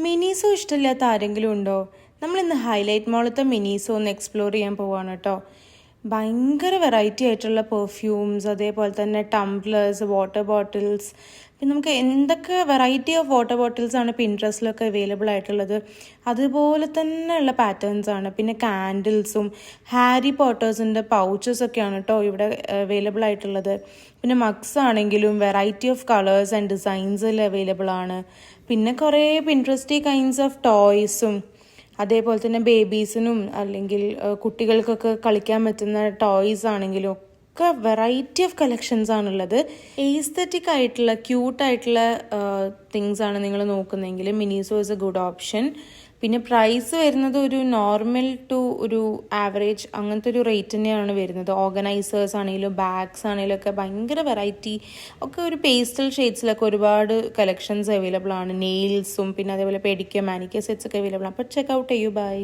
മിനീസോ ഇഷ്ടമില്ലാത്ത ആരെങ്കിലും ഉണ്ടോ? നമ്മളിന്ന് ഹൈലൈറ്റ് മോളത്തെ മിനീസോ ഒന്ന് എക്സ്പ്ലോർ ചെയ്യാൻ പോവാണ് കേട്ടോ. ഭയങ്കര വെറൈറ്റി ആയിട്ടുള്ള പെർഫ്യൂംസ്, അതേപോലെ തന്നെ ടംബ്ലേഴ്സ്, വാട്ടർ ബോട്ടിൽസ്. പിന്നെ നമുക്ക് എന്തൊക്കെ വെറൈറ്റി ഓഫ് വാട്ടർ ബോട്ടിൽസ് ആണ് പിൻട്രസ്റ്റിലൊക്കെ അവൈലബിൾ ആയിട്ടുള്ളത്, അതുപോലെ തന്നെയുള്ള പാറ്റേൺസ് ആണ്. പിന്നെ കാൻഡിൽസും ഹാരി പോട്ടേഴ്സിൻ്റെ പൗച്ചസൊക്കെയാണ് കേട്ടോ ഇവിടെ അവൈലബിൾ ആയിട്ടുള്ളത്. പിന്നെ മഗ്സ് ആണെങ്കിലും വെറൈറ്റി ഓഫ് കളേഴ്സ് ആൻഡ് ഡിസൈൻസിൽ അവൈലബിൾ ആണ്. പിന്നെ കുറേ പിൻട്രസ്റ്റി കൈൻഡ്സ് ഓഫ് ടോയ്സും, അതേപോലെ തന്നെ ബേബീസിനും അല്ലെങ്കിൽ കുട്ടികൾക്കൊക്കെ കളിക്കാൻ പറ്റുന്ന ടോയ്സ് ആണെങ്കിലും ഒക്കെ വെറൈറ്റി ഓഫ് കളക്ഷൻസ് ആണുള്ളത്. എസ്തെറ്റിക് ആയിട്ടുള്ള ക്യൂട്ടായിട്ടുള്ള തിങ്സ് ആണ് നിങ്ങൾ നോക്കുന്നതെങ്കിൽ Miniso is A good option. പിന്നെ പ്രൈസ് വരുന്നത് ഒരു നോർമൽ ടു ഒരു ആവറേജ് അങ്ങനത്തെ ഒരു റേറ്റ് തന്നെയാണ് വരുന്നത്. ഓർഗനൈസേഴ്സ് ആണെങ്കിലും ബാഗ്സ് ആണെങ്കിലും ഒക്കെ ഭയങ്കര വെറൈറ്റി ഒക്കെ ഒരു പേസ്റ്റൽ ഷെയ്ഡ്സിലൊക്കെ ഒരുപാട് കളക്ഷൻസ് അവൈലബിൾ ആണ്. നെയിൽസും പിന്നെ അതേപോലെ പെഡിക്യൂർ മാനിക്യൂർ സെറ്റ്സ് ഒക്കെ അവൈലബിൾ ആണ്. അപ്പോൾ ചെക്ക് ഔട്ട് ചെയ്യൂ. ബൈ.